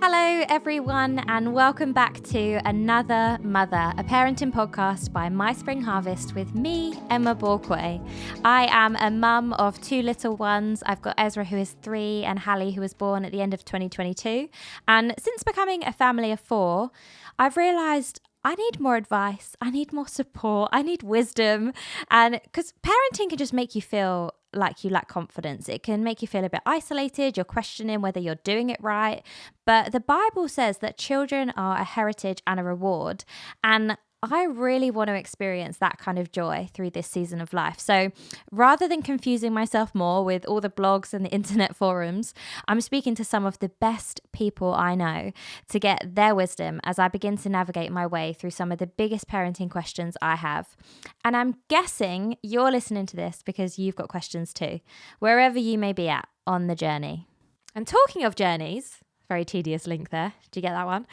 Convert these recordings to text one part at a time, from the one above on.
Hello everyone and welcome back to Another Mother, a parenting podcast by My Spring Harvest with me, Emma Borquaye. I am a mum of two little ones. I've got Ezra who is 3 and Hallie who was born at the end of 2022. And since becoming a family of 4, I've realised I need more advice, I need more support, I need wisdom. And because parenting can just make you feel like you lack confidence. It can make you feel a bit isolated. You're questioning whether you're doing it right. But the Bible says that children are a heritage and a reward. And I really want to experience that kind of joy through this season of life. So rather than confusing myself more with all the blogs and the internet forums, I'm speaking to some of the best people I know to get their wisdom as I begin to navigate my way through some of the biggest parenting questions I have. And I'm guessing you're listening to this because you've got questions too, wherever you may be at on the journey. And talking of journeys, very tedious link there. Did you get that one?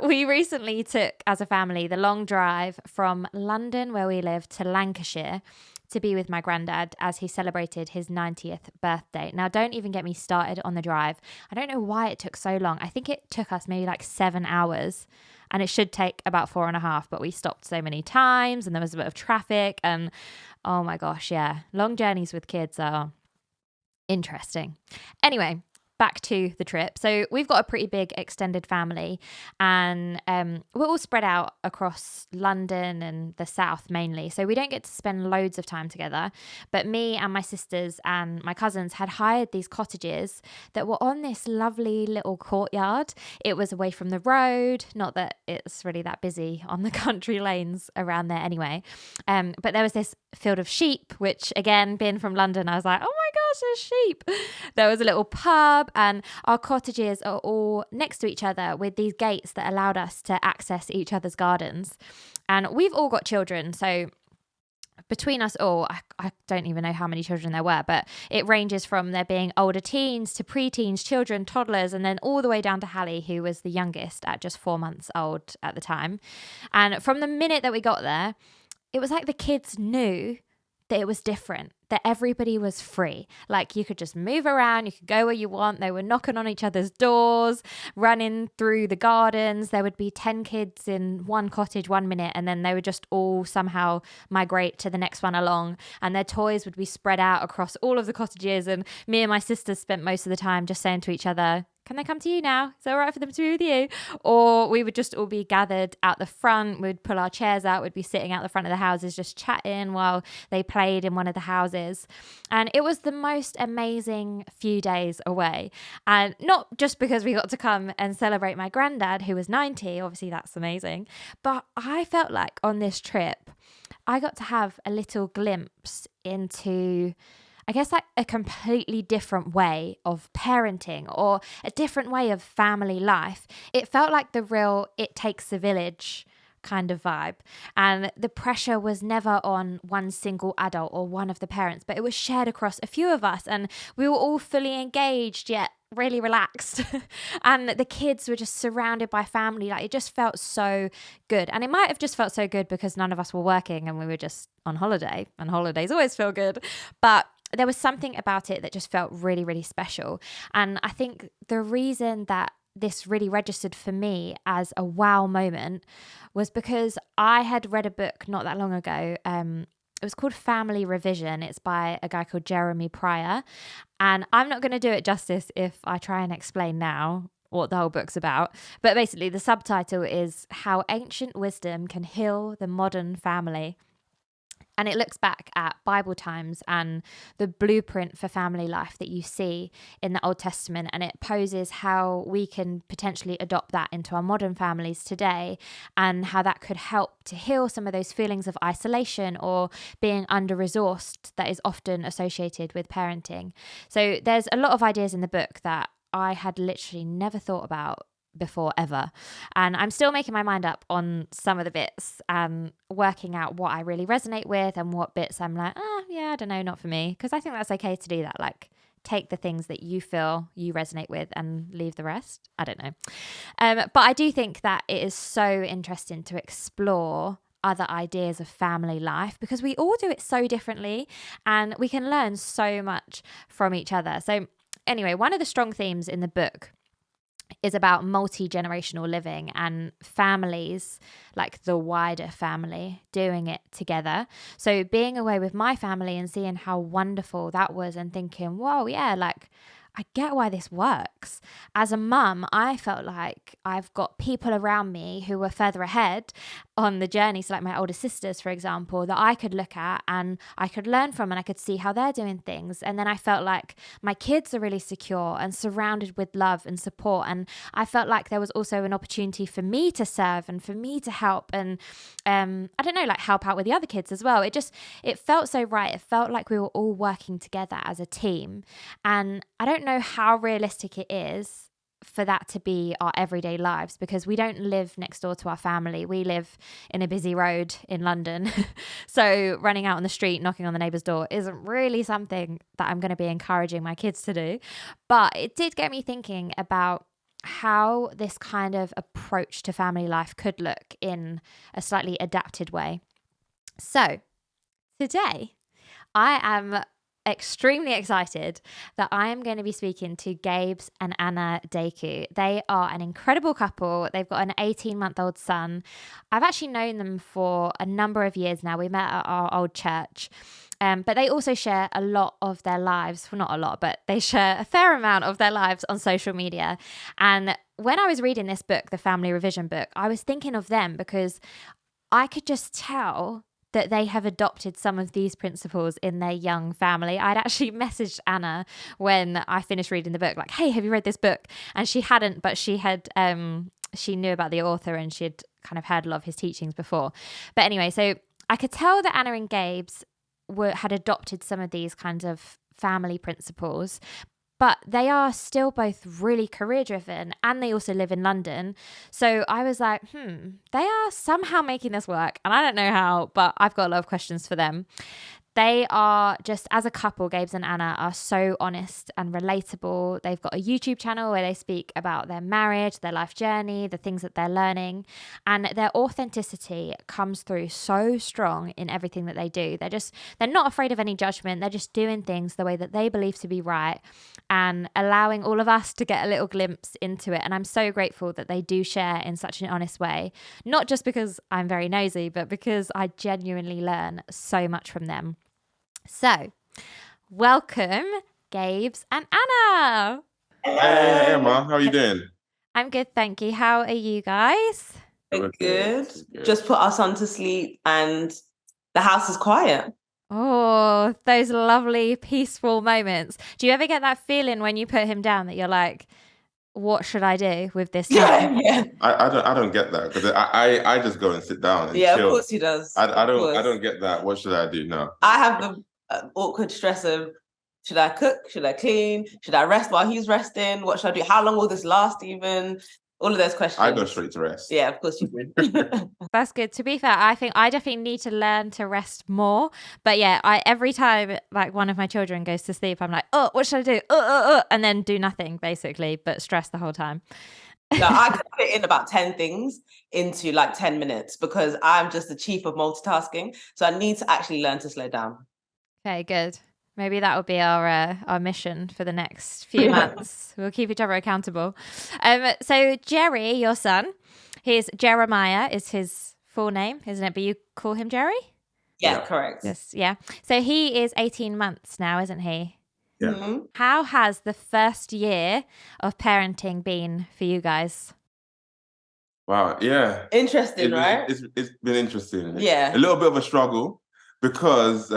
We recently took, as a family, the long drive from London, where we live, to Lancashire to be with my granddad as he celebrated his 90th birthday. Now, don't even get me started on the drive. I don't know why it took so long. I think it took us maybe like 7 hours and it should take about 4.5, but we stopped so many times and there was a bit of traffic and oh my gosh, yeah. Long journeys with kids are interesting. Anyway, back to the trip. So we've got a pretty big extended family and we're all spread out across London and the south mainly. So we don't get to spend loads of time together. But me and my sisters and my cousins had hired these cottages that were on this lovely little courtyard. It was away from the road. Not that it's really that busy on the country lanes around there anyway. But there was this field of sheep, which again, being from London, I was like, oh my gosh, there's sheep. There was a little pub and our cottages are all next to each other with these gates that allowed us to access each other's gardens. And we've all got children, so between us all, I don't even know how many children there were, but it ranges from there being older teens to preteens, children, toddlers, and then all the way down to Hallie, who was the youngest at just 4 months old at the time. And from the minute that we got there, it was like the kids knew that it was different, that everybody was free. Like you could just move around, you could go where you want. They were knocking on each other's doors, running through the gardens. There would be 10 kids in one cottage 1 minute, and then they would just all somehow migrate to the next one along. And their toys would be spread out across all of the cottages. And me and my sisters spent most of the time just saying to each other, can they come to you now? Is it all right for them to be with you? Or we would just all be gathered out the front. We'd pull our chairs out. We'd be sitting out the front of the houses just chatting while they played in one of the houses. And it was the most amazing few days away. And not just because we got to come and celebrate my granddad, who was 90. Obviously, that's amazing. But I felt like on this trip, I got to have a little glimpse into, I guess, like a completely different way of parenting or a different way of family life. It felt like the real it takes a village kind of vibe. And the pressure was never on one single adult or one of the parents, but it was shared across a few of us and we were all fully engaged yet really relaxed. And the kids were just surrounded by family. Like it just felt so good. And it might have just felt so good because none of us were working and we were just on holiday, and holidays always feel good. But there was something about it that just felt really, really special. And I think the reason that this really registered for me as a wow moment was because I had read a book not that long ago. It was called Family Revision. It's by a guy called Jeremy Pryor. And I'm not going to do it justice if I try and explain now what the whole book's about. But basically the subtitle is How Ancient Wisdom Can Heal the Modern Family. And it looks back at Bible times and the blueprint for family life that you see in the Old Testament. And it poses how we can potentially adopt that into our modern families today and how that could help to heal some of those feelings of isolation or being under-resourced that is often associated with parenting. So there's a lot of ideas in the book that I had literally never thought about before ever, and I'm still making my mind up on some of the bits and working out what I really resonate with and what bits I'm like, yeah, I don't know, not for me, because I think that's okay to do that. Like take the things that you feel you resonate with and leave the rest. I don't know, but I do think that it is so interesting to explore other ideas of family life because we all do it so differently and we can learn so much from each other. So anyway, one of the strong themes in the book is about multi-generational living and families, like the wider family, doing it together. So being away with my family and seeing how wonderful that was and thinking, whoa, yeah, like I get why this works. As a mum, I felt like I've got people around me who were further ahead on the journey. So like my older sisters, for example, that I could look at and I could learn from, and I could see how they're doing things. And then I felt like my kids are really secure and surrounded with love and support. And I felt like there was also an opportunity for me to serve and for me to help and, I don't know, like help out with the other kids as well. It felt so right. It felt like we were all working together as a team. And I don't know how realistic it is for that to be our everyday lives, because we don't live next door to our family. We live in a busy road in London. So running out on the street, knocking on the neighbour's door isn't really something that I'm going to be encouraging my kids to do. But it did get me thinking about how this kind of approach to family life could look in a slightly adapted way. So today I am extremely excited that I am going to be speaking to Gabes and Anna Deku. They are an incredible couple. They've got an 18-month-old son. I've actually known them for a number of years now. We met at our old church. But they also share a lot of their lives, well, not a lot, but they share a fair amount of their lives on social media. And when I was reading this book, the Family Revision book, I was thinking of them because I could just tell that they have adopted some of these principles in their young family. I'd actually messaged Anna when I finished reading the book, like, hey, have you read this book? And she hadn't, but she had, she knew about the author and she had kind of heard a lot of his teachings before. But anyway, so I could tell that Anna and Gabes had adopted some of these kinds of family principles, but they are still both really career driven and they also live in London. So I was like, they are somehow making this work. And I don't know how, but I've got a lot of questions for them. They are just, as a couple, Gabes and Anna are so honest and relatable. They've got a YouTube channel where they speak about their marriage, their life journey, the things that they're learning. And their authenticity comes through so strong in everything that they do. They're not afraid of any judgment. They're just doing things the way that they believe to be right and allowing all of us to get a little glimpse into it. And I'm so grateful that they do share in such an honest way, not just because I'm very nosy, but because I genuinely learn so much from them. So, welcome, Gabes and Anna. Hey, Emma, how are you doing? I'm good, thank you. How are you guys? Good. Just put our son to sleep and the house is quiet. Oh, those lovely, peaceful moments. Do you ever get that feeling when you put him down that you're like, what should I do with this time? Yeah. I don't get that because I just go and sit down and chill. Of course he does. I don't get that. What should I do? No. I have the awkward stress of, should I cook? Should I clean? Should I rest while he's resting? What should I do? How long will this last even? All of those questions. I go straight to rest. Yeah, of course you do. That's good. To be fair, I think I definitely need to learn to rest more. But yeah, every time like one of my children goes to sleep, I'm like, oh, what should I do? And then do nothing basically, but stress the whole time. No, I can fit in about 10 things into like 10 minutes because I'm just the chief of multitasking. So I need to actually learn to slow down. Okay, good. Maybe that will be our mission for the next few months. We'll keep each other accountable. So Jerry, your son, Jeremiah is his full name, isn't it? But you call him Jerry? Yeah, correct. Yes, yeah. So he is 18 months now, isn't he? Yeah. Mm-hmm. How has the first year of parenting been for you guys? Wow, yeah. Interesting, right? It's been interesting. Yeah. A little bit of a struggle because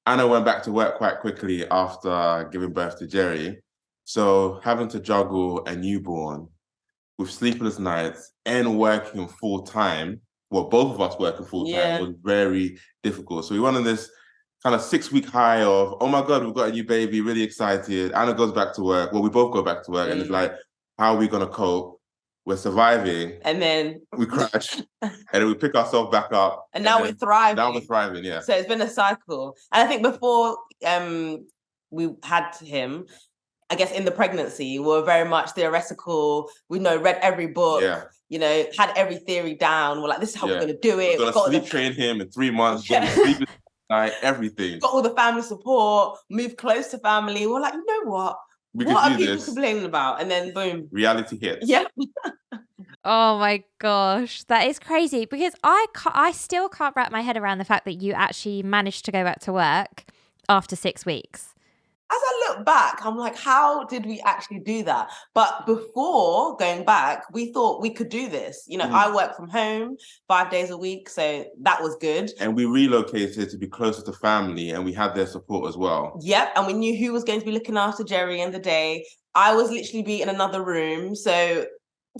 Anna went back to work quite quickly after giving birth to Jerry. So having to juggle a newborn with sleepless nights and working full time, well, both of us working full time was very difficult. So we went on this kind of 6-week high of, oh my God, we've got a new baby, really excited. Anna goes back to work. Well, we both go back to work and it's like, how are we going to cope? We're surviving. And then we crash and then we pick ourselves back up. And now we're thriving. Now we're thriving, yeah. So it's been a cycle. And I think before we had him, I guess in the pregnancy, we were very much theoretical. We read every book, had every theory down. We're like, this is how we're going to do it. We're going to sleep train him in 3 months. Sleep night, everything. Got all the family support, move close to family. We're like, you know what? what are people complaining about? And then boom, reality hits. Yeah. Oh my gosh, that is crazy, because I still can't wrap my head around the fact that you actually managed to go back to work after 6 weeks. As I look back, I'm like, how did we actually do that? But before going back, we thought we could do this. You know, I work from home 5 days a week, so that was good. And we relocated to be closer to family, and we had their support as well. Yep, and we knew who was going to be looking after Jerry in the day. I was literally be in another room, so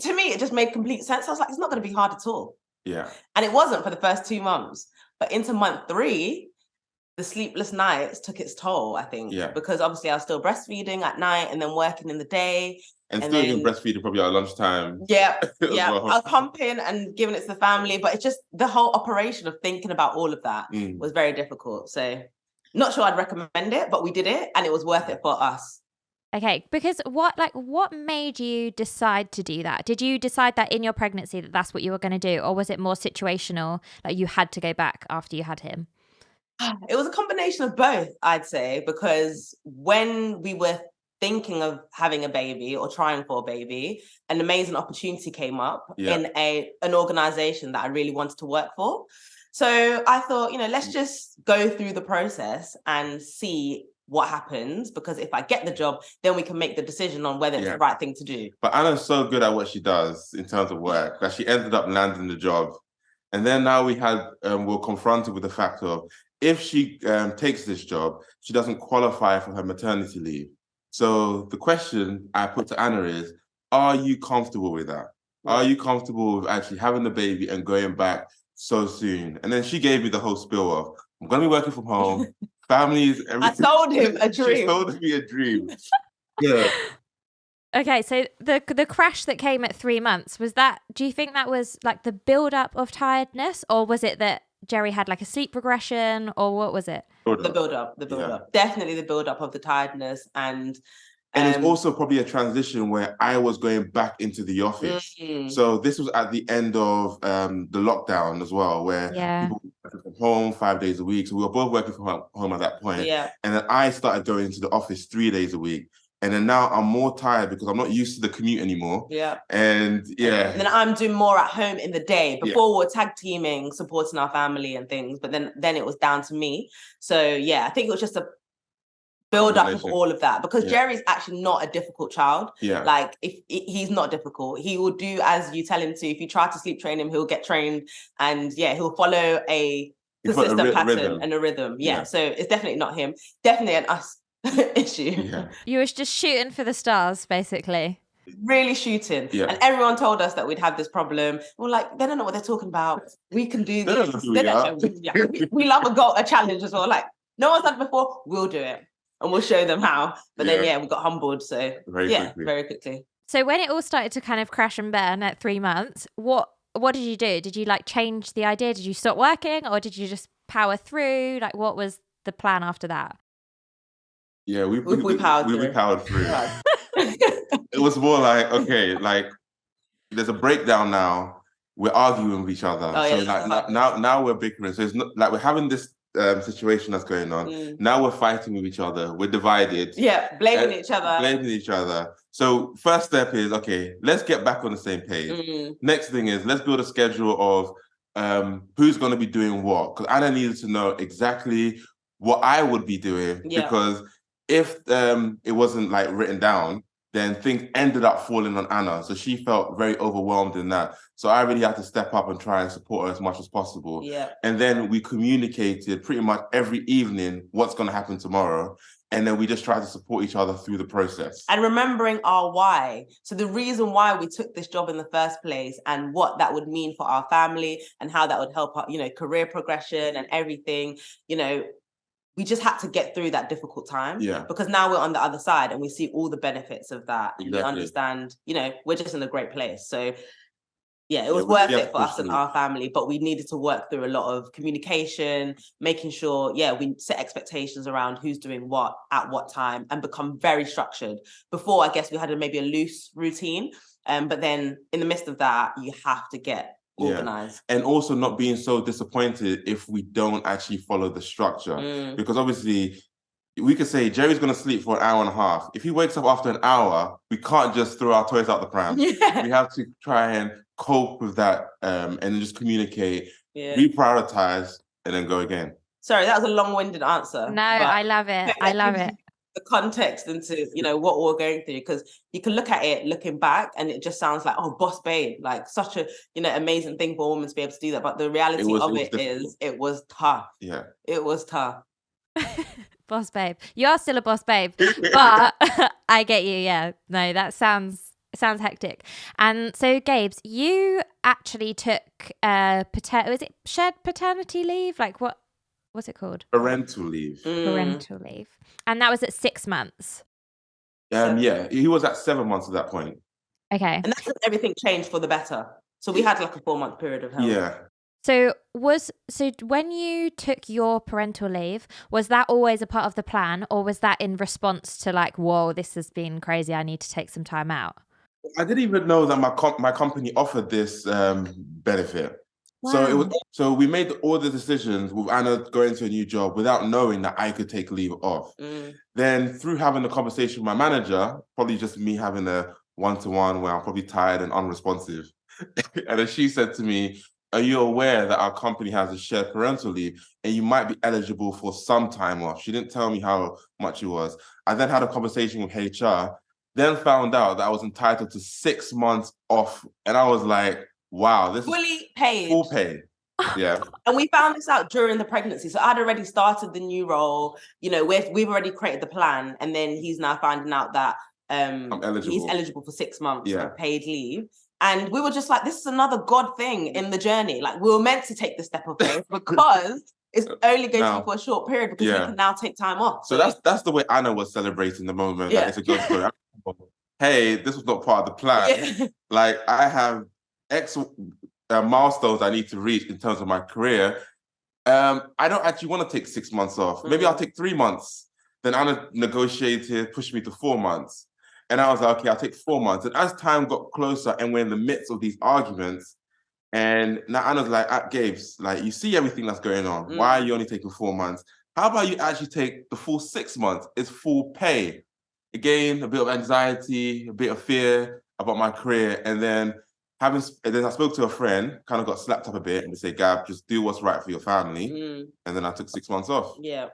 to me, it just made complete sense. I was like, it's not going to be hard at all. Yeah. And it wasn't for the first 2 months. But into month 3, the sleepless nights took its toll, I think. Yeah. Because obviously I was still breastfeeding at night and then working in the day. And still even breastfeeding probably at lunchtime. Yeah, yeah. Well. I was pumping and giving it to the family. But it's just the whole operation of thinking about all of that was very difficult. So not sure I'd recommend it, but we did it and it was worth it for us. Okay, because what made you decide to do that? Did you decide that in your pregnancy that that's what you were going to do? Or was it more situational, like you had to go back after you had him? It was a combination of both, I'd say, because when we were thinking of having a baby or trying for a baby, an amazing opportunity came up in an organization that I really wanted to work for. So I thought, you know, let's just go through the process and see what happens, because if I get the job, then we can make the decision on whether it's the right thing to do. But Anna's so good at what she does in terms of work that she ended up landing the job. And then now we're confronted with the fact of, if she takes this job, she doesn't qualify for her maternity leave. So the question I put to Anna is, are you comfortable with that? Are you comfortable with actually having the baby and going back so soon? And then she gave me the whole spiel of, I'm going to be working from home. Families, everything. I told him a dream. She told me a dream. Yeah. Okay, so the crash that came at 3 months, do you think that was like the build-up of tiredness, or was it that Jerry had like a sleep regression, or what was it? The build-up. Definitely the build-up of the tiredness. And it's also probably a transition where I was going back into the office. So this was at the end of the lockdown as well, where people were working from home 5 days a week. So we were both working from home at that point. Yeah. And then I started going into the office 3 days a week. And then now I'm more tired because I'm not used to the commute anymore. Yeah. And And then I'm doing more at home in the day. Before we were tag teaming, supporting our family and things, but then it was down to me. So yeah, I think it was just a build up of all of that, because Jerry's actually not a difficult child. Like he's not difficult, he will do as you tell him to. If you try to sleep train him, he'll get trained, and he'll follow a consistent pattern and a rhythm. So it's definitely not him, definitely an us issue. You was just shooting for the stars, basically. Really shooting. And everyone told us that we'd have this problem. We're like, they don't know what they're talking about. We can do this. We love a challenge as well. Like, no one's done it before, we'll do it. And we'll show them how. But then, we got humbled. So, very quickly. So when it all started to kind of crash and burn at 3 months, what did you do? Did you like change the idea? Did you stop working, or did you just power through? Like, what was the plan after that? Yeah, we powered through. It was more like, okay, like there's a breakdown now. We're arguing with each other. Now we're bickering. So it's not like we're having this situation that's going on. Now we're fighting with each other. We're divided. Blaming each other. So first step is, okay, let's get back on the same page. Next thing is, let's build a schedule of who's going to be doing what. Because Anna needed to know exactly what I would be doing. Because if it wasn't like written down, then things ended up falling on Anna. So she felt very overwhelmed in that. So I really had to step up and try and support her as much as possible. And then we communicated pretty much every evening what's going to happen tomorrow. And then we just tried to support each other through the process. And remembering our why. So the reason why we took this job in the first place, and what that would mean for our family, and how that would help our, career progression and everything, we just had to get through that difficult time, because now we're on the other side and we see all the benefits of that. And we understand, we're just in a great place. So it was worth it for us and our family, but we needed to work through a lot of communication, making sure, we set expectations around who's doing what at what time, and become very structured. Before, I guess we had maybe a loose routine, but then in the midst of that, you have to get organized. And also not being so disappointed if we don't actually follow the structure, because obviously we could say Jerry's going to sleep for an hour and a half. If he wakes up after an hour, we can't just throw our toys out the pram. Yeah. We have to try and cope with that and then just communicate, reprioritize, and then go again. Sorry, that was a long-winded answer. No, I love it. I love it. The context into, what we're going through, because you can look at it looking back and it just sounds like, oh, boss babe, like such a, amazing thing for a woman to be able to do that. But the reality of it is it was tough. Yeah. It was tough. Boss babe. You are still a boss babe, but I get you. Yeah. No, that sounds hectic. And so, Gabes, you actually took was it shared paternity leave? Like what's it called? Parental leave. Parental leave. And that was at 6 months. Yeah, he was at 7 months at that point. Okay. And that's when everything changed for the better. So we had like a 4-month period of health. Yeah. So when you took your parental leave, was that always a part of the plan, or was that in response to like, whoa, this has been crazy, I need to take some time out? I didn't even know that my company offered this benefit. Wow. So we made all the decisions with Anna going to a new job without knowing that I could take leave off. Then through having a conversation with my manager, probably just me having a one-to-one where I'm probably tired and unresponsive. And then she said to me, are you aware that our company has a shared parental leave and you might be eligible for some time off? She didn't tell me how much it was. I then had a conversation with HR, then found out that I was entitled to 6 months off. And I was like, wow, this fully paid. Full pay. Yeah. And we found this out during the pregnancy. So I'd already started the new role, we've already created the plan. And then he's now finding out that he's eligible for 6 months of paid leave. And we were just like, this is another God thing in the journey. Like, we were meant to take the step of faith because it's only going to be for a short period because we can now take time off. So that's the way Anna was celebrating the moment. That it's a good story. Hey, this was not part of the plan. Like, I have X milestones I need to reach in terms of my career. I don't actually want to take 6 months off. Maybe I'll take 3 months. Then Anna negotiated, pushed me to 4 months. And I was like, okay, I'll take 4 months. And as time got closer and we're in the midst of these arguments, and now Anna's like, Gabes, like, you see everything that's going on. Why are you only taking 4 months? How about you actually take the full 6 months? It's full pay. Again, a bit of anxiety, a bit of fear about my career. And then I spoke to a friend, kind of got slapped up a bit, and they say, Gab, just do what's right for your family. And then I took 6 months off. Yeah.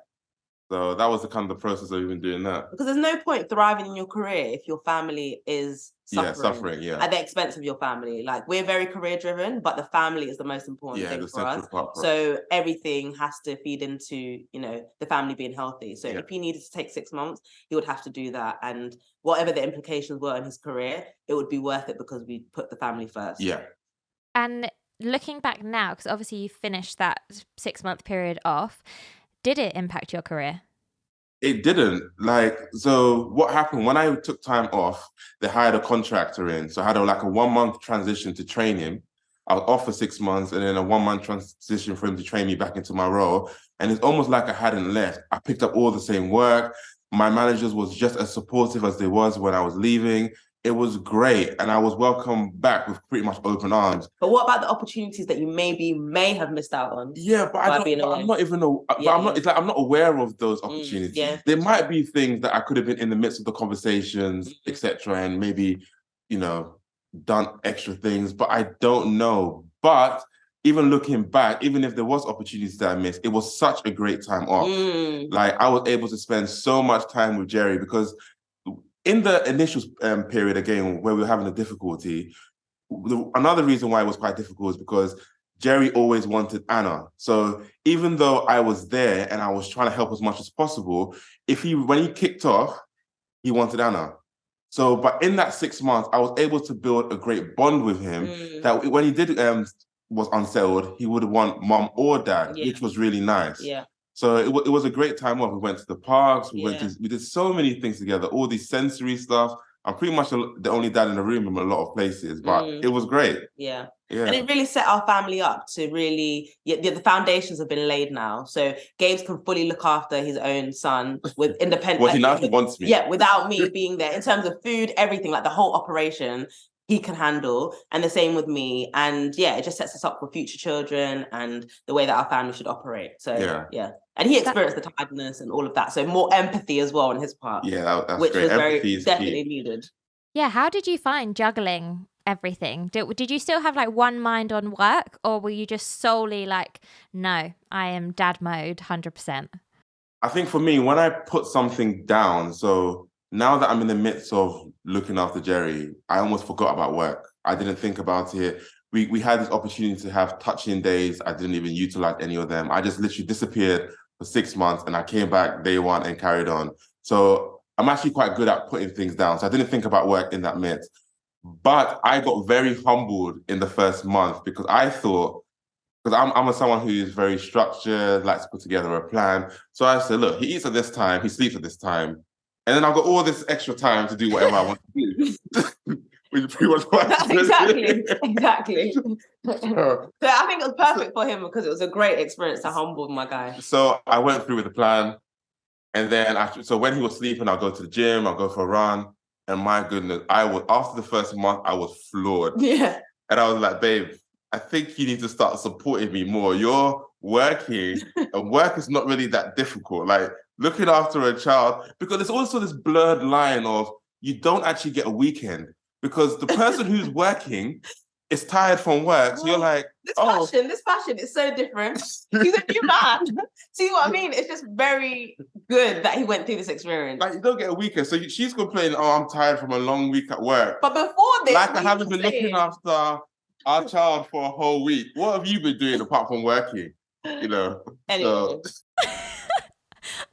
So that was the kind of the process of even doing that. Because there's no point thriving in your career if your family is suffering at the expense of your family. Like, we're very career driven, but the family is the most important thing for us. So everything has to feed into, the family being healthy. So if he needed to take 6 months, he would have to do that. And whatever the implications were in his career, it would be worth it because we put the family first. Yeah. And looking back now, because obviously you finished that 6 month period off, did it impact your career? It didn't. So what happened when I took time off, they hired a contractor in. So I had a 1 month transition to train him. I was off for 6 months and then a 1 month transition for him to train me back into my role. And it's almost like I hadn't left. I picked up all the same work. My managers was just as supportive as they was when I was leaving. It was great. And I was welcomed back with pretty much open arms. But what about the opportunities that you may have missed out on? Yeah, but I'm not aware of those opportunities. There might be things that I could have been in the midst of the conversations, etc., and maybe, done extra things, but I don't know. But even looking back, even if there was opportunities that I missed, it was such a great time off. I was able to spend so much time with Jerry because in the initial period, again, where we were having a difficulty, another reason why it was quite difficult is because Jerry always wanted Anna. So even though I was there and I was trying to help as much as possible, when he kicked off, he wanted Anna. So, but in that 6 months, I was able to build a great bond with him that when he was unsettled, he would want mom or dad, which was really nice. Yeah. So it was a great time off. We went to the parks. We did so many things together, all these sensory stuff. I'm pretty much the only dad in the room in a lot of places, but it was great. Yeah. And it really set our family up to really, the foundations have been laid now. So Gabes can fully look after his own son with independent. Well, he wants me. Yeah, without me being there. In terms of food, everything, like the whole operation, he can handle. And the same with me. And it just sets us up for future children and the way that our family should operate. So yeah. And he experienced the tiredness and all of that. So more empathy as well on his part. Yeah, that's which great. was Empathy is definitely key. needed. Yeah, how did you find juggling everything? Did you still have like one mind on work, or were you just solely like, no, I am dad mode 100%? I think for me, when I put something down, so now that I'm in the midst of looking after Jerry, I almost forgot about work. I didn't think about it. We had this opportunity to have touching days. I didn't even utilize any of them. I just literally disappeared for 6 months and I came back day one and carried on. So I'm actually quite good at putting things down. So I didn't think about work in that midst. But I got very humbled in the first month because I thought, because I'm someone who is very structured, likes to put together a plan. So I said, look, he eats at this time, he sleeps at this time. And then I've got all this extra time to do whatever I want to do. Which is pretty much what Exactly. So I think it was perfect for him because it was a great experience to humble my guy. So I went through with the plan. And then, so when he was sleeping, I'll go to the gym, I'll go for a run. And my goodness, after the first month, I was floored. Yeah. And I was like, babe, I think you need to start supporting me more. You're working, and work is not really that difficult. Like looking after a child, because there's also this blurred line of you don't actually get a weekend because the person who's working is tired from work. So you're like, this fashion is so different. He's a new man. See what I mean? It's just very good that he went through this experience. Like you don't get a weekend. So she's complaining, oh, I'm tired from a long week at work. But before this, like I haven't been looking after our child for a whole week. What have you been doing apart from working? You know. Anyway.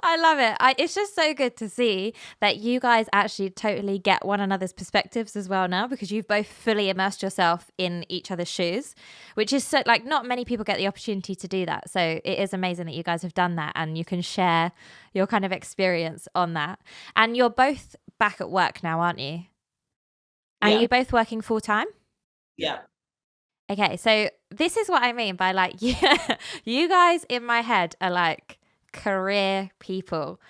I love it. It's just so good to see that you guys actually totally get one another's perspectives as well now, because you've both fully immersed yourself in each other's shoes, which is so, like, not many people get the opportunity to do that. So it is amazing that you guys have done that and you can share your kind of experience on that. And you're both back at work now, aren't you? Are you both working full time? Yeah. Okay, so this is what I mean by like, you guys in my head are like career people.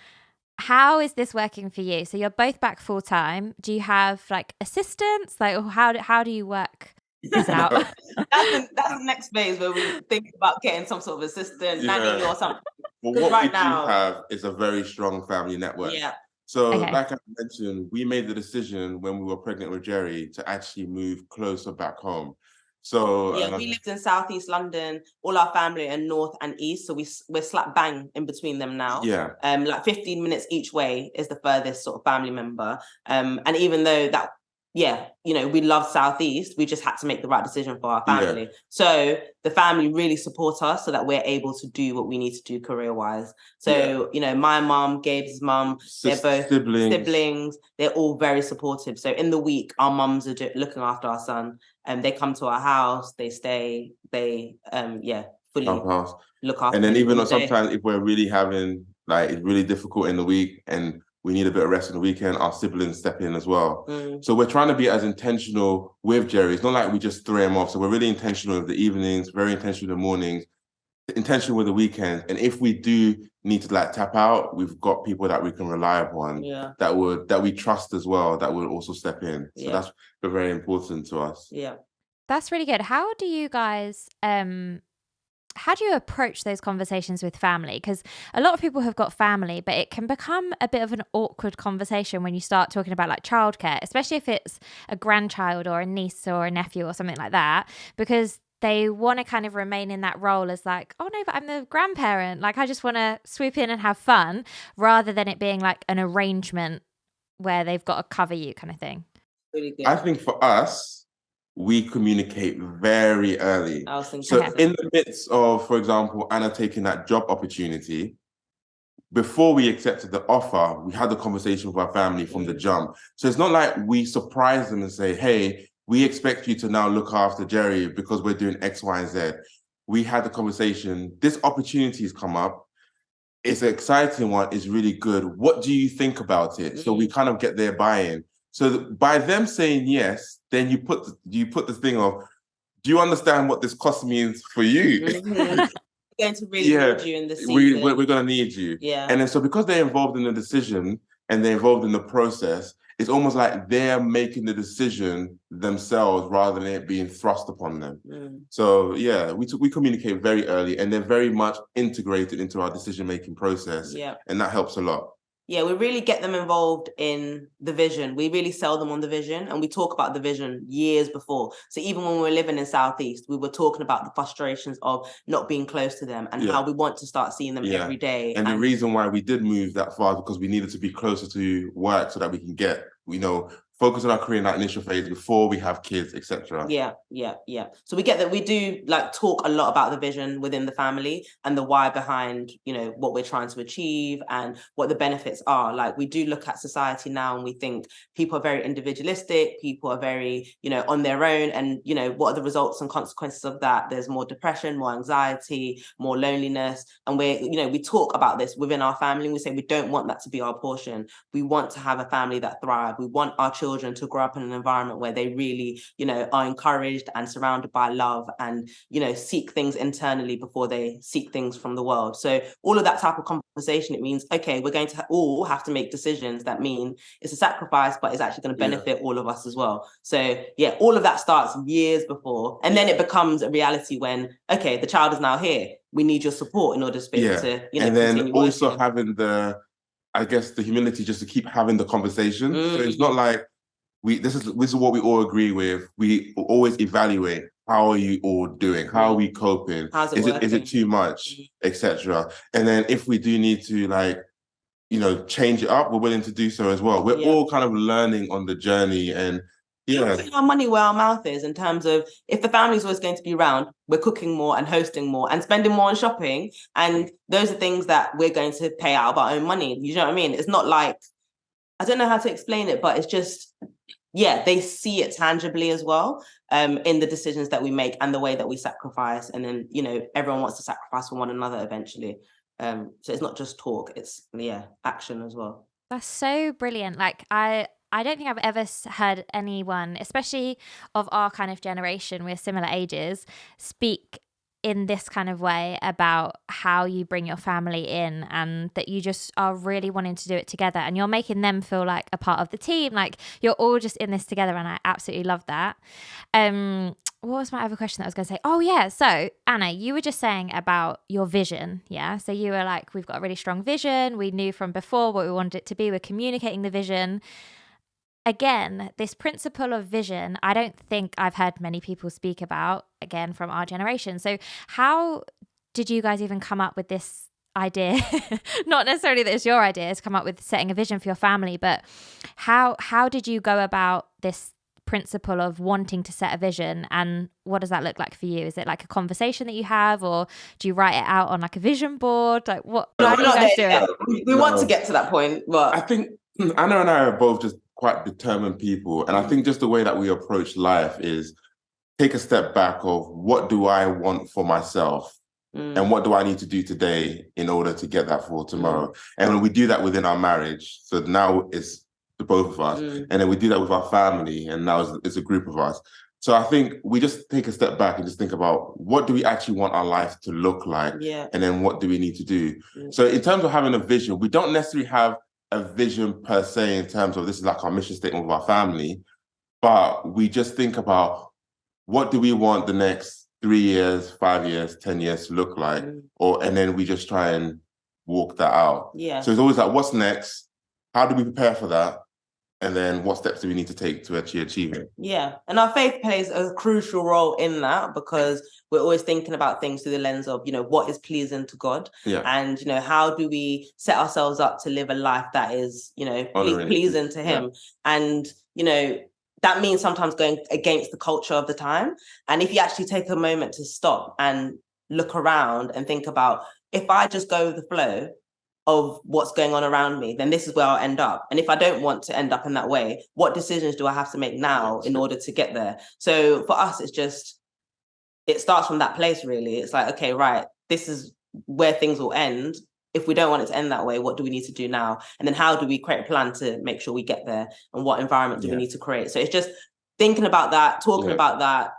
How is this working for you? So you're both back full time. Do you have like assistants? Like, how do you work this out? That's the next phase where we think about getting some sort of assistant, nanny or something. Well, what we do have is a very strong family network. Yeah. So like I mentioned, we made the decision when we were pregnant with Jerry to actually move closer back home. So we lived in Southeast London, all our family are North and East. So we're slap bang in between them now. Yeah. Like 15 minutes each way is the furthest sort of family member. And even though that, we love Southeast, we just had to make the right decision for our family. Yeah. So the family really support us so that we're able to do what we need to do career-wise. So, my mum, Gabes' mum, they're both siblings. They're all very supportive. So in the week, our mums are looking after our son. They come to our house, they stay, they, fully look after. And then even though sometimes if we're really having, like, it's really difficult in the week and we need a bit of rest on the weekend, our siblings step in as well. So we're trying to be as intentional with Jerry. It's not like we just throw him off. So we're really intentional with the evenings, very intentional in the mornings, intentional with the weekends. And if we do need to like tap out, we've got people that we can rely upon that we trust as well, that will also step in. So that's very important to us. Yeah. That's really good. How do you guys how do you approach those conversations with family? Because a lot of people have got family, but it can become a bit of an awkward conversation when you start talking about like childcare, especially if it's a grandchild or a niece or a nephew or something like that, because they want to kind of remain in that role as like, oh no, but I'm the grandparent. Like I just want to swoop in and have fun, rather than it being like an arrangement where they've got to cover you kind of thing. Really good. I think for us, we communicate very early. I was thinking so in the midst of, for example, Anna taking that job opportunity, before we accepted the offer, we had the conversation with our family from the jump. So it's not like we surprise them and say, hey, we expect you to now look after Jerry because we're doing X, Y, and Z. We had the conversation, this opportunity has come up. It's an exciting one, it's really good. What do you think about it? So we kind of get their buy-in. So by them saying yes, then you put the thing of, do you understand what this cost means for you? We're going to really need you in this season. We're going to need you. Yeah. And then so because they're involved in the decision, and they're involved in the process, it's almost like they're making the decision themselves rather than it being thrust upon them. So yeah, we communicate very early, and they're very much integrated into our decision-making process. And that helps a lot. Yeah, we really get them involved in the vision. We really sell them on the vision, and we talk about the vision years before. So even when we were living in Southeast, we were talking about the frustrations of not being close to them and how we want to start seeing them every day. And the reason why we did move that far is because we needed to be closer to work so that we can get, focus on our career in that initial phase before we have kids, etc. Yeah. So we get that we do talk a lot about the vision within the family and the why behind, what we're trying to achieve and what the benefits are. Like, we do look at society now and we think people are very individualistic, people are very, on their own, and, what are the results and consequences of that? There's more depression, more anxiety, more loneliness. And we talk about this within our family, and we say we don't want that to be our portion. We want to have a family that thrive. We want our children to grow up in an environment where they really, are encouraged and surrounded by love and, seek things internally before they seek things from the world. So all of that type of conversation, it means, okay, we're going to all have to make decisions that mean it's a sacrifice, but it's actually going to benefit all of us as well. So yeah, all of that starts years before. And then it becomes a reality when, okay, the child is now here. We need your support in order to be able to, and then also having the humility just to keep having the conversation. So it's not like, this is what we all agree with. We always evaluate, how are you all doing? How are we coping? Is it too much, etc. And then if we do need to change it up, we're willing to do so as well. We're all kind of learning on the journey, and putting our money where our mouth is, in terms of, if the family's always going to be around, we're cooking more and hosting more and spending more on shopping, and those are things that we're going to pay out of our own money. You know what I mean? It's not like, I don't know how to explain it, but it's just, they see it tangibly as well, in the decisions that we make and the way that we sacrifice. And then, everyone wants to sacrifice for one another eventually. So it's not just talk, it's action as well. That's so brilliant. I don't think I've ever heard anyone, especially of our kind of generation, we're similar ages, speak in this kind of way about how you bring your family in, and that you just are really wanting to do it together, and you're making them feel like a part of the team, like you're all just in this together. And I absolutely love that. What was my other question that I was going to say? Oh yeah, so Anna, you were just saying about your vision. So you were like, we've got a really strong vision, we knew from before what we wanted it to be, we're communicating the vision. Again, this principle of vision, I don't think I've heard many people speak about, again, from our generation. So how did you guys even come up with this idea? Not necessarily that it's your idea to come up with setting a vision for your family, but how did you go about this principle of wanting to set a vision, and what does that look like for you? Is it like a conversation that you have, or do you write it out on like a vision board? Like what? No, we're not there yet. We want to get to that point, but I think Anna and I are both just quite determined people, and I think just the way that we approach life is take a step back of, what do I want for myself, and what do I need to do today in order to get that for tomorrow. And when we do that within our marriage, so now it's the both of us, and then we do that with our family, and now it's a group of us. So I think we just take a step back and just think about, what do we actually want our life to look like, and then what do we need to do. So in terms of having a vision, we don't necessarily have a vision per se in terms of this is like our mission statement with our family, but we just think about, what do we want the next 3 years, 5 years, 10 years to look like, and then we just try and walk that out. So it's always like, what's next? How do we prepare for that? And then what steps do we need to take to actually achieve it? And our faith plays a crucial role in that, because we're always thinking about things through the lens of, what is pleasing to God, and how do we set ourselves up to live a life that is, pleasing to Him, and that means sometimes going against the culture of the time. And if you actually take a moment to stop and look around and think about, if I just go with the flow of what's going on around me, then this is where I'll end up. And if I don't want to end up in that way, what decisions do I have to make now in order to get there? So for us, it starts from that place, really. It's like, okay, right, this is where things will end. If we don't want it to end that way, what do we need to do now? And then how do we create a plan to make sure we get there? And what environment do we need to create? So it's just thinking about that, talking about that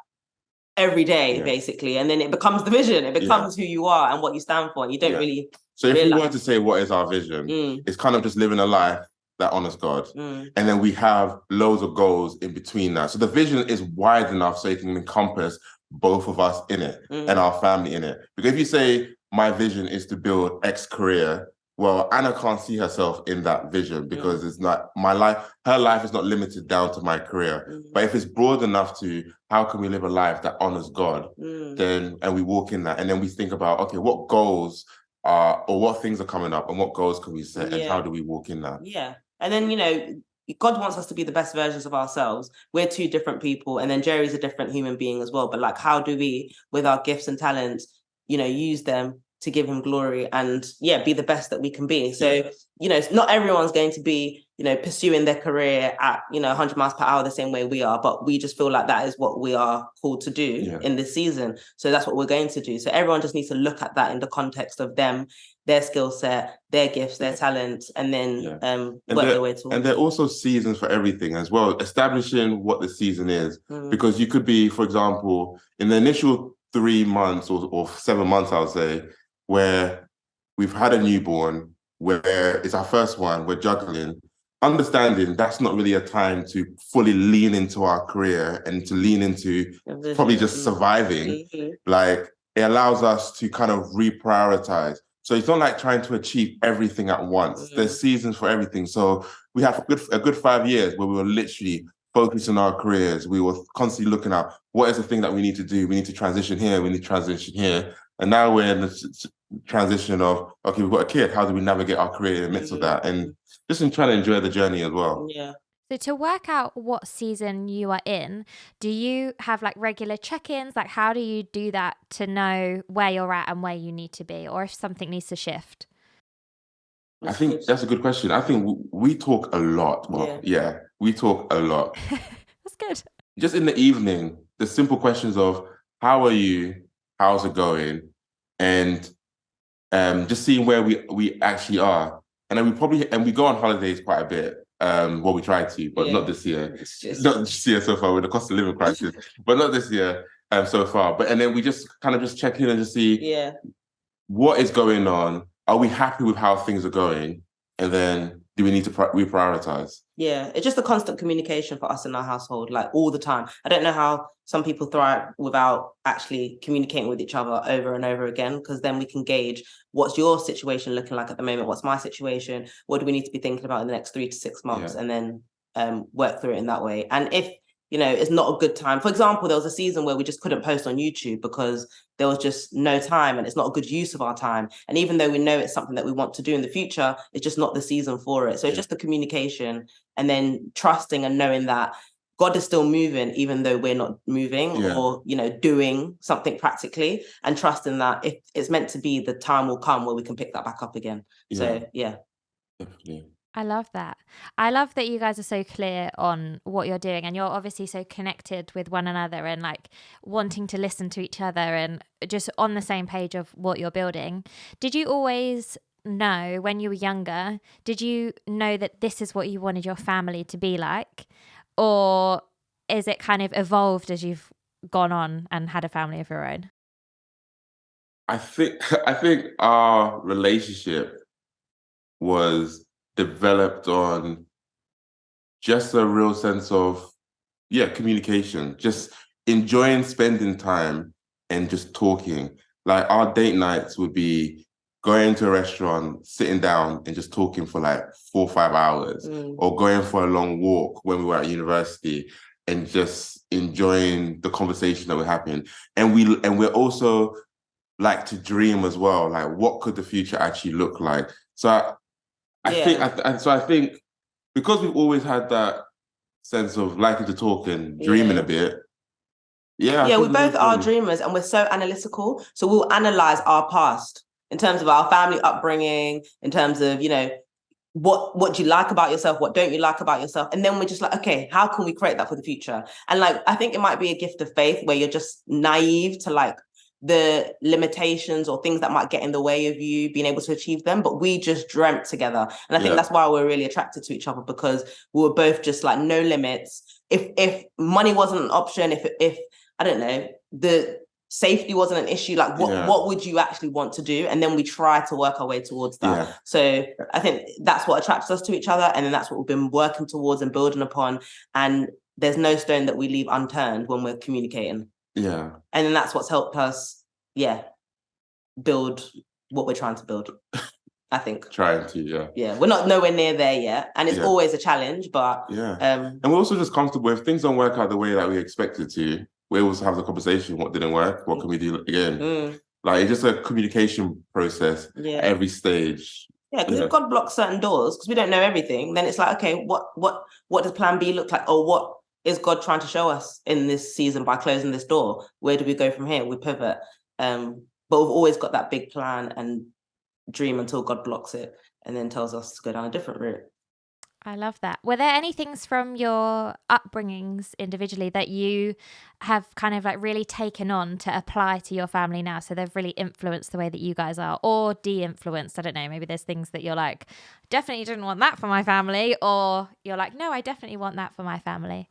every day, basically. And then it becomes the vision. It becomes who you are and what you stand for. And you don't really... So if we were to say, what is our vision? It's kind of just living a life that honors God. And then we have loads of goals in between that. So the vision is wide enough so it can encompass both of us in it and our family in it. Because if you say, my vision is to build X career, well, Anna can't see herself in that vision because it's not my life. Her life is not limited down to my career. But if it's broad enough to how can we live a life that honors God, then, and we walk in that, and then we think about, okay, what goals are, or what things are coming up and what goals can we set and how do we walk in that? Yeah. And then, you know, God wants us to be the best versions of ourselves. We're two different people. And then Jerry's a different human being as well. But like, how do we, with our gifts and talents, you know, use them to give him glory and be the best that we can be. So, you know, not everyone's going to be, you know, pursuing their career at, you know, 100 miles per hour the same way we are, but we just feel like that is what we are called to do in this season. So that's what we're going to do. So everyone just needs to look at that in the context of them, their skill set, their gifts, their talents, and then work their way towards. And there are also seasons for everything as well, establishing what the season is. Because you could be, for example, in the initial 3 months or 7 months, I would say, where we've had a newborn, where it's our first one, we're juggling, understanding that's not really a time to fully lean into our career and to lean into probably just surviving. Like, it allows us to kind of reprioritize. So it's not like trying to achieve everything at once. There's seasons for everything. So we have a good 5 years where we were literally focused on our careers. We were constantly looking at what is the thing that we need to do. We need to transition here. We need to transition here. And now we're in the transition of, okay, we've got a kid. How do we navigate our career in the midst of that? And just in trying to enjoy the journey as well. Yeah. So to work out what season you are in, do you have like regular check-ins? Like, how do you do that to know where you're at and where you need to be, or if something needs to shift? I think that's a good question. I think we talk a lot. Well, we talk a lot. That's good. Just in the evening, the simple questions of, how are you? How's it going? And just seeing where we actually are. And then we go on holidays quite a bit. Well, we try to, but not this year. Not this year so far with the cost of living crisis, but not this year so far. And then we just kind of just check in and just see what is going on. Are we happy with how things are going? And then do we need to reprioritize? Yeah, it's just a constant communication for us in our household, like all the time. I don't know how some people thrive without actually communicating with each other over and over again, because then we can gauge what's your situation looking like at the moment, what's my situation, what do we need to be thinking about in the next 3 to 6 months, and then work through it in that way. And if, you know, it's not a good time. For example, there was a season where we just couldn't post on YouTube because there was just no time and it's not a good use of our time. And even though we know it's something that we want to do in the future, it's just not the season for it. So it's just the communication and then trusting and knowing that God is still moving, even though we're not moving or, you know, doing something practically, and trusting that if it's meant to be, the time will come where we can pick that back up again. So, Definitely. I love that. I love that you guys are so clear on what you're doing, and you're obviously so connected with one another and like wanting to listen to each other and just on the same page of what you're building. Did you always know when you were younger, did you know that this is what you wanted your family to be like? Or is it kind of evolved as you've gone on and had a family of your own? I think our relationship was developed on just a real sense of communication, just enjoying spending time and just talking. Like, our date nights would be going to a restaurant, sitting down and just talking for like 4 or 5 hours, or going for a long walk when we were at university and just enjoying the conversation that were happening. And we're also like to dream as well, like what could the future actually look like? So I think because we've always had that sense of liking to talk and dreaming a bit. We both are dreamers, and we're so analytical. So we'll analyze our past in terms of our family upbringing, in terms of, you know, what do you like about yourself? What don't you like about yourself? And then we're just like, okay, how can we create that for the future? And like, I think it might be a gift of faith where you're just naive to like the limitations or things that might get in the way of you being able to achieve them, but we just dreamt together. And I think that's why we're really attracted to each other, because we were both just like no limits. If money wasn't an option, if I don't know, safety wasn't an issue. Like what would you actually want to do? And then we try to work our way towards that. Yeah. So I think that's what attracts us to each other. And then that's what we've been working towards and building upon. And there's no stone that we leave unturned when we're communicating. Yeah. And then that's what's helped us, build what we're trying to build. I think. Trying to, Yeah, we're not nowhere near there yet. And it's always a challenge, but... and we're also just comfortable. If things don't work out the way that we expected to, we also have the conversation, what didn't work, what can we do again? Like, it's just a communication process at every stage. Yeah, because if God blocks certain doors, because we don't know everything, then it's like, okay, what does plan B look like? Or what is God trying to show us in this season by closing this door? Where do we go from here? We pivot. But we've always got that big plan and dream until God blocks it and then tells us to go down a different route. I love that. Were there any things from your upbringings individually that you have kind of like really taken on to apply to your family now? So they've really influenced the way that you guys are, or de-influenced? I don't know, maybe there's things that you're like, definitely didn't want that for my family, or you're like, no, I definitely want that for my family.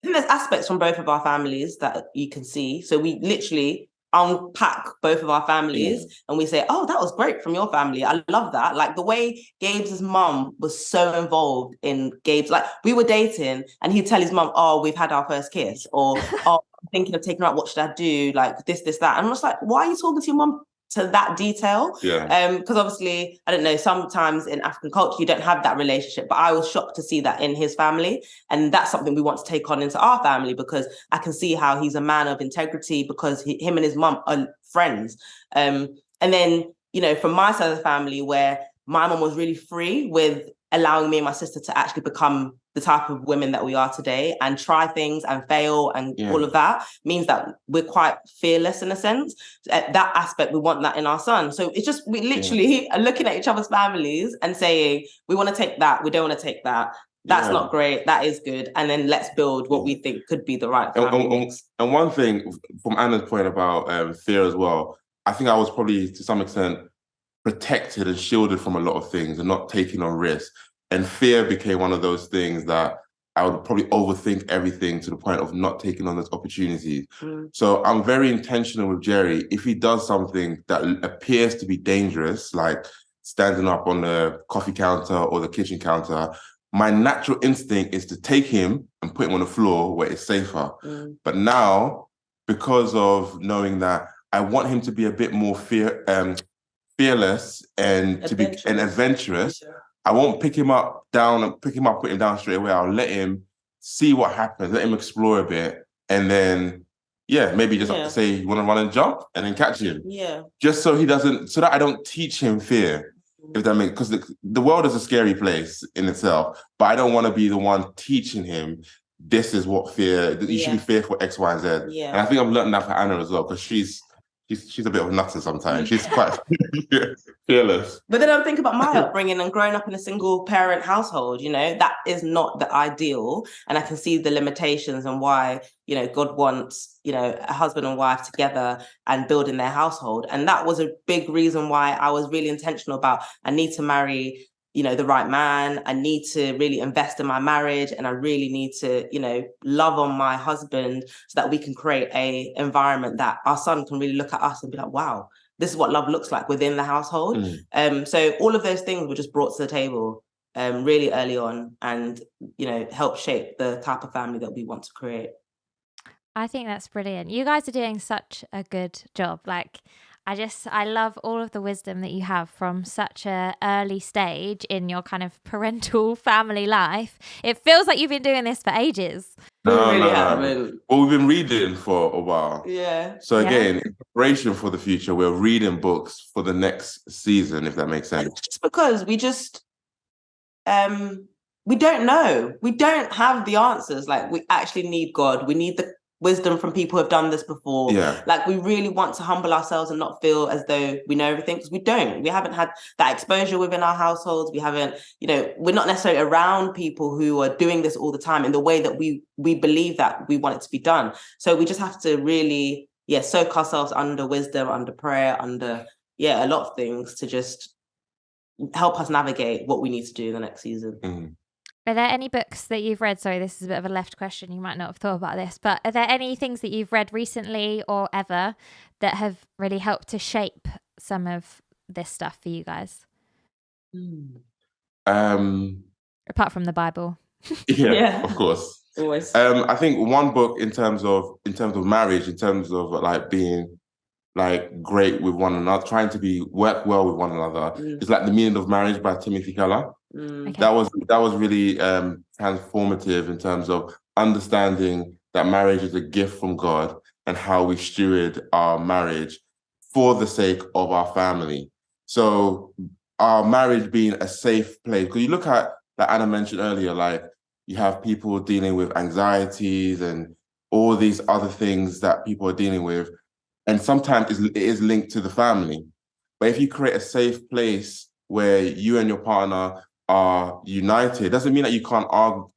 I think there's aspects from both of our families that you can see. So we literally unpack both of our families and we say, oh, that was great from your family. I love that. Like the way Gabes' mum was so involved in Gabes, like we were dating and he'd tell his mum, oh, we've had our first kiss, or oh, I'm thinking of taking her out, what should I do? Like this, that. And I'm just like, why are you talking to your mum to that detail? Because obviously, I don't know, sometimes in African culture you don't have that relationship, but I was shocked to see that in his family, and that's something we want to take on into our family, because I can see how he's a man of integrity, because him and his mum are friends. And then, you know, from my side of the family, where my mum was really free with allowing me and my sister to actually become the type of women that we are today and try things and fail and all of that, means that we're quite fearless in a sense. That aspect, we want that in our son. So it's just, we literally are looking at each other's families and saying, we want to take that, we don't want to take that. That's not great, that is good. And then let's build what we think could be the right family. And one thing, from Anna's point about fear as well, I think I was probably to some extent protected and shielded from a lot of things and not taking on risks. And fear became one of those things that I would probably overthink everything to the point of not taking on those opportunities. So I'm very intentional with Jerry. If he does something that appears to be dangerous, like standing up on the coffee counter or the kitchen counter, my natural instinct is to take him and put him on the floor where it's safer. But now, because of knowing that I want him to be a bit more fearless and to be adventurous, I won't pick him up, put him down straight away. I'll let him see what happens, let him explore a bit, and then, maybe just have to say, you want to run and jump, and then catch him. Just so that I don't teach him fear, if that makes, because the world is a scary place in itself, but I don't want to be the one teaching him, this is what fear, you should be fearful X, Y, and Z. And I think I've learned that for Anna as well, because she's a bit of a nutter sometimes. She's quite fearless. But then I'm thinking about my upbringing and growing up in a single parent household, you know, that is not the ideal. And I can see the limitations and why, you know, God wants, you know, a husband and wife together and building their household. And that was a big reason why I was really intentional about, I need to marry, you know, the right man. I need to really invest in my marriage, and I really need to, you know, love on my husband so that we can create a environment that our son can really look at us and be like, wow, this is what love looks like within the household. So all of those things were just brought to the table really early on, and, you know, help shape the type of family that we want to create. I think that's brilliant. You guys are doing such a good job. Like, I love all of the wisdom that you have from such an early stage in your kind of parental family life. It feels like you've been doing this for ages. No. Well, we've been reading for a while. So again, in preparation for the future, we're reading books for the next season, if that makes sense. It's just because we just, we don't know. We don't have the answers. Like, we actually need God. We need the wisdom from people who have done this before. Like, we really want to humble ourselves and not feel as though we know everything, because we don't. We haven't had that exposure within our households. We haven't, you know, we're not necessarily around people who are doing this all the time in the way that we believe that we want it to be done. So we just have to really, soak ourselves under wisdom, under prayer, under, a lot of things to just help us navigate what we need to do in the next season. Are there any books that you've read? Sorry, this is a bit of a left question. You might not have thought about this, but are there any things that you've read recently or ever that have really helped to shape some of this stuff for you guys? Apart from the Bible. Yeah, of course. Always. I think one book in terms of marriage, in terms of like being like great with one another, trying to work well with one another, is like The Meaning of Marriage by Timothy Keller. Okay. That was really transformative in terms of understanding that marriage is a gift from God and how we steward our marriage for the sake of our family. So our marriage being a safe place, because you look at, like Anna mentioned earlier, like you have people dealing with anxieties and all these other things that people are dealing with, and sometimes it is linked to the family. But if you create a safe place where you and your partner are united, doesn't mean that you can't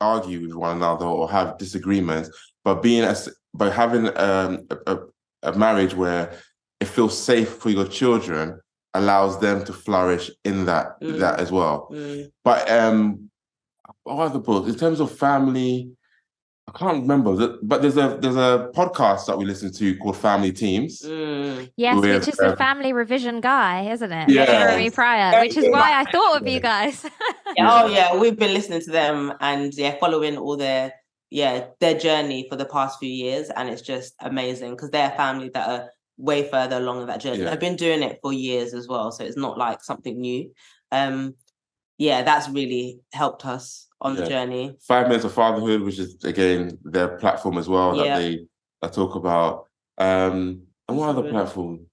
argue with one another or have disagreements, but having a marriage where it feels safe for your children allows them to flourish in that as well. But what other books in terms of family? I can't remember, but there's a podcast that we listen to called Family Teams. Yes, which is the family revision guy, isn't it? Yeah. Jeremy Pryor, which is why I thought of you guys. Oh yeah, we've been listening to them and following all their journey for the past few years, and it's just amazing because they're a family that are way further along in that journey. I've been doing it for years as well, so it's not like something new. That's really helped us on the journey. 5 Minutes of Fatherhood, which is again their platform as well, that they talk about. And what other platform?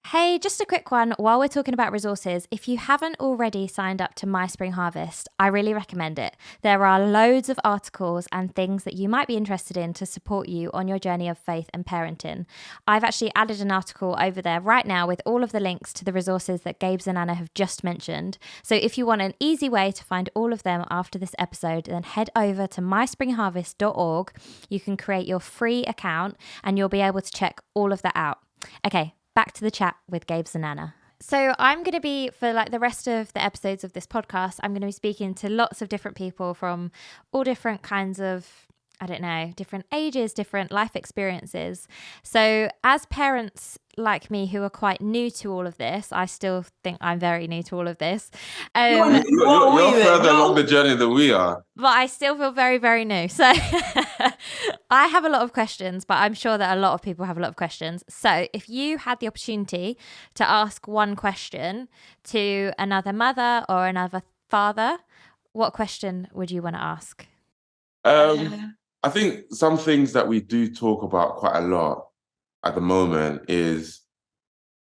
Hey, just a quick one. While we're talking about resources, if you haven't already signed up to My Spring Harvest, I really recommend it. There are loads of articles and things that you might be interested in to support you on your journey of faith and parenting. I've actually added an article over there right now with all of the links to the resources that Gabes and Anna have just mentioned. So if you want an easy way to find all of them after this episode, then head over to myspringharvest.org. You can create your free account and you'll be able to check all of that out. Okay. Back to the chat with Gabes and Anna. So I'm going to be, for like the rest of the episodes of this podcast, I'm going to be speaking to lots of different people from all different kinds of, different ages, different life experiences. So as parents like me who are quite new to all of this, I still think I'm very new to all of this. You're further along the journey than we are. But I still feel very, very new. So I have a lot of questions, but I'm sure that a lot of people have a lot of questions. So if you had the opportunity to ask one question to another mother or another father, what question would you want to ask? I think some things that we do talk about quite a lot at the moment is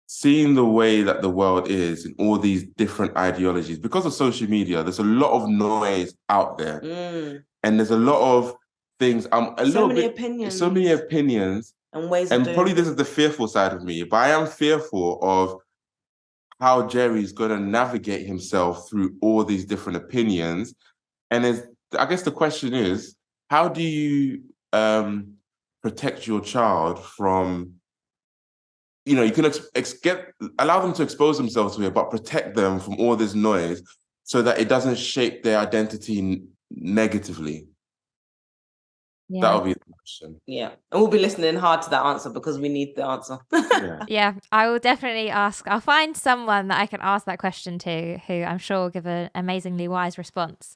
seeing the way that the world is in all these different ideologies. Because of social media, there's a lot of noise out there. And there's a lot of things. So many opinions. And ways of doing probably this is the fearful side of me, but I am fearful of how Jerry's going to navigate himself through all these different opinions. And I guess the question is, how do you protect your child from, you can allow them to expose themselves to it, but protect them from all this noise so that it doesn't shape their identity negatively? Yeah. That'll be the question. Yeah. And we'll be listening hard to that answer because we need the answer. Yeah, I will definitely ask. I'll find someone that I can ask that question to who I'm sure will give an amazingly wise response.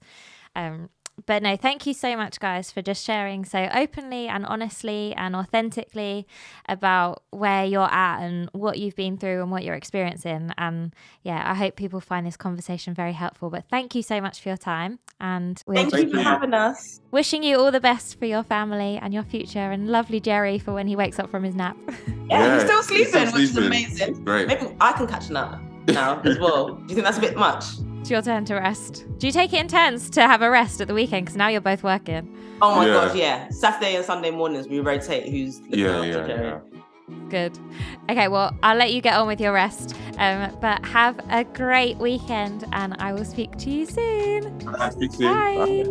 But no, thank you so much, guys, for just sharing so openly and honestly and authentically about where you're at and what you've been through and what you're experiencing. And I hope people find this conversation very helpful. But thank you so much for your time. And thank you for having us. Wishing you all the best for your family and your future, and lovely Jerry for when he wakes up from his nap. He's still sleeping, which is amazing. Great. Maybe I can catch a nap now as well. Do you think that's a bit much? It's your turn to rest. Do you take it in turns to have a rest at the weekend? Because now you're both working. Oh my gosh, yeah. Saturday and Sunday mornings, we rotate who's looking after Jerry. Good. Okay, well, I'll let you get on with your rest. But have a great weekend, and I will speak to you soon. Speak soon. Bye.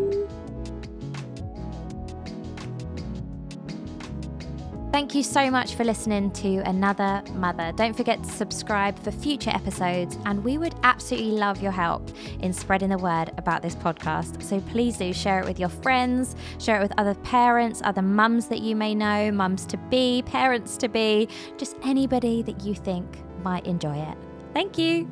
Bye. Thank you so much for listening to Another Mother. Don't forget to subscribe for future episodes, and we would absolutely love your help in spreading the word about this podcast. So please do share it with your friends, share it with other parents, other mums that you may know, mums to be, parents to be, just anybody that you think might enjoy it. Thank you.